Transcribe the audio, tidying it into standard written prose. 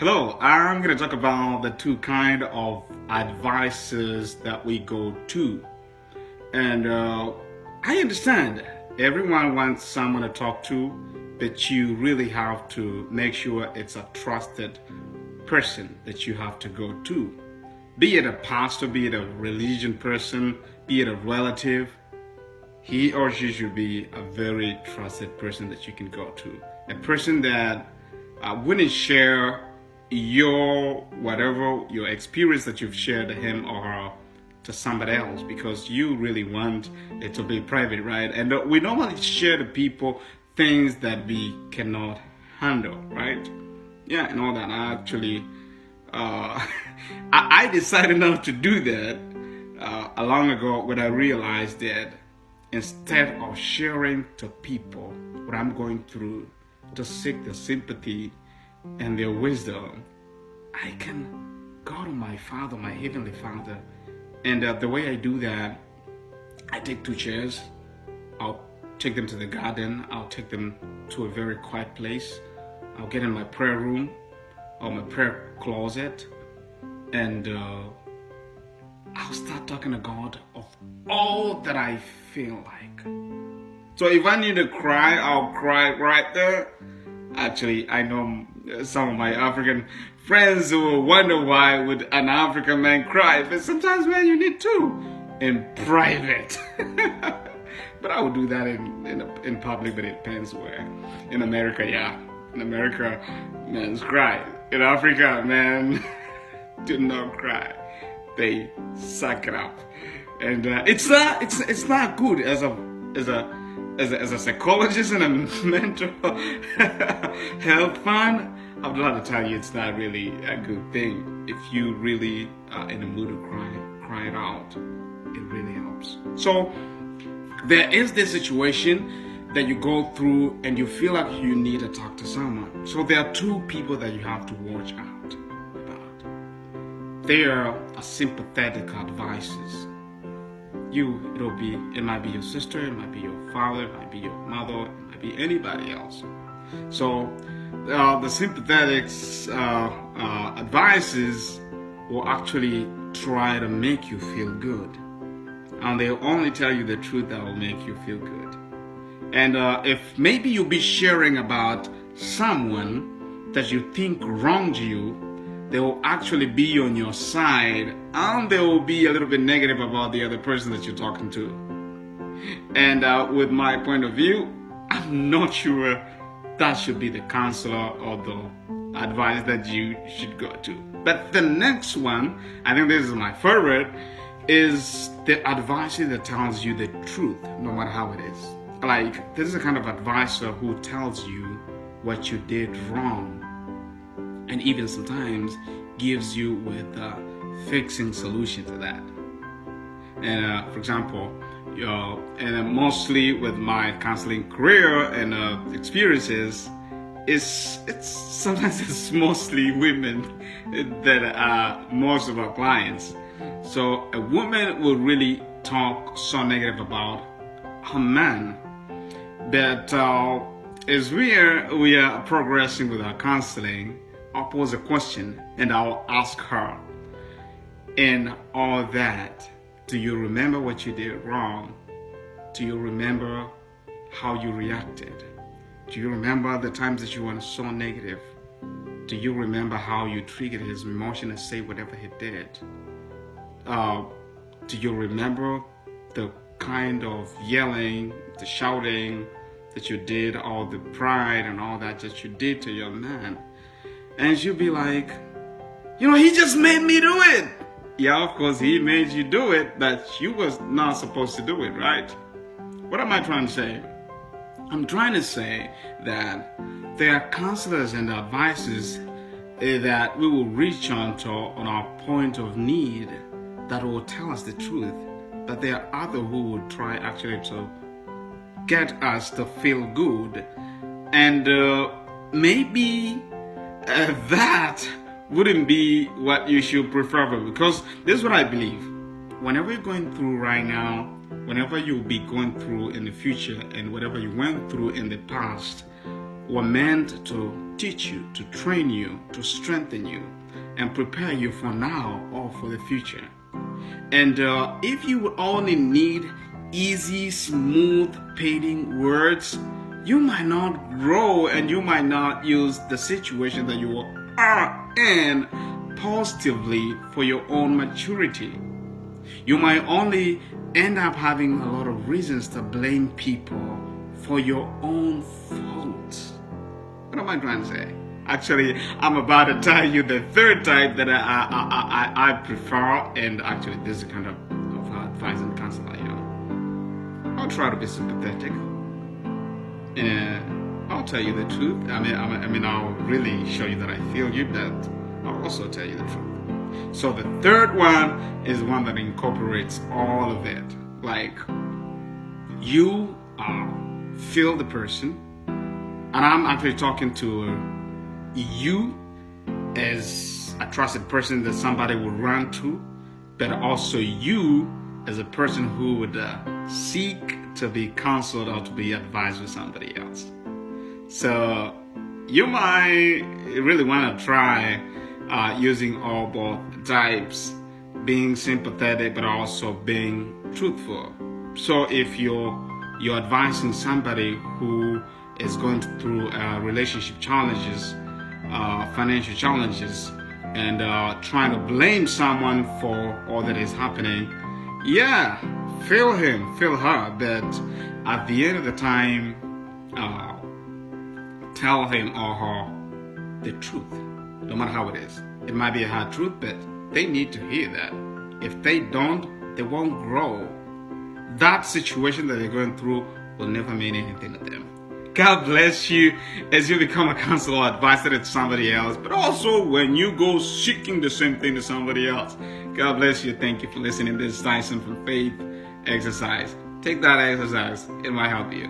Hello, I'm going to talk about the two kind of advices that we go to. And I understand everyone wants someone to talk to, but you really have to make sure it's a trusted person that you have to go to. Be it a pastor, be it a religion person, be it a relative, he or she should be a very trusted person that you can go to. A person that wouldn't share your experience that you've shared to him or her to somebody else, because you really want it to be private, right? And we normally share to people things that we cannot handle, right? Yeah, and all that. I decided not to do that long ago when I realized that instead of sharing to people what I'm going through to seek their sympathy and their wisdom, I can go to my Father, my Heavenly Father. And the way I do that, I take two chairs, I'll take them to the garden, I'll take them to a very quiet place, I'll get in my prayer room or my prayer closet, and I'll start talking to God of all that I feel like. So if I need to cry, I'll cry right there. Actually, I know some of my African friends who will wonder why would an African man cry, but sometimes, man, you need to in private. But I would do that in public, but it depends where. In America, yeah. In America, men cry. In Africa, men do not cry. They suck it up, and it's not good as a psychologist and a mental health fan. I'd rather tell you it's not really a good thing. If you really are in the mood to cry it out. It really helps. So there is this situation that you go through and you feel like you need to talk to someone. So there are two people that you have to watch out about. They are sympathetic advices. It might be your sister, it might be your father, it might be your mother, it might be anybody else. So the sympathetic advices will actually try to make you feel good, and they'll only tell you the truth that will make you feel good. And if maybe you'll be sharing about someone that you think wronged you, they will actually be on your side, and they will be a little bit negative about the other person that you're talking to. And with my point of view, I'm not sure that should be the counselor or the advice that you should go to. But the next one, I think this is my favorite, is the advice that tells you the truth, no matter how it is. Like, this is a kind of advisor who tells you what you did wrong, and even sometimes gives you with a fixing solution to that. And for example, and mostly with my counseling career and experiences, sometimes it's mostly women that are most of our clients. So a woman will really talk so negative about her man, but as we are progressing with our counseling, I'll pose a question and I'll ask her, in all that, do you remember what you did wrong? Do you remember how you reacted? Do you remember the times that you were so negative? Do you remember how you triggered his emotion and say whatever he did? Do you remember the kind of yelling, the shouting that you did, all the pride and all that you did to your man? And she'll be like, he just made me do it. Yeah, of course, he made you do it, but you was not supposed to do it, right? What am I trying to say? I'm trying to say that there are counselors and advisors that we will reach on our point of need that will tell us the truth. But there are others who will try actually to get us to feel good. And maybe that wouldn't be what you should prefer, because this is what I believe. Whenever you're going through right now, whenever you'll be going through in the future, and whatever you went through in the past were meant to teach you, to train you, to strengthen you, and prepare you for now or for the future. And if you would only need easy, smooth, painting words, you might not grow and you might not use the situation that you are in positively for your own maturity. You might only end up having a lot of reasons to blame people for your own faults. What am I trying to say? Actually, I'm about to tell you the third type that I prefer, and actually this is kind of advice and counsel I am. I'll try to be sympathetic, and I'll tell you the truth. I mean, I'll really show you that I feel you, but I'll also tell you the truth. So the third one is one that incorporates all of it. Like, you feel the person, and I'm actually talking to you as a trusted person that somebody would run to, but also you as a person who would seek to be counseled or to be advised with somebody else. So you might really want to try using all both types, being sympathetic but also being truthful. So if you're advising somebody who is going through relationship challenges, financial challenges, and trying to blame someone for all that is happening, yeah, feel him, feel her, but at the end of the time, tell him or her the truth, no matter how it is. It might be a hard truth, but they need to hear that. If they don't, they won't grow. That situation that they're going through will never mean anything to them. God bless you as you become a counselor or advisor to somebody else, but also when you go seeking the same thing to somebody else. God bless you. Thank you for listening to this Tyson from Faith exercise. Take that exercise. It might help you.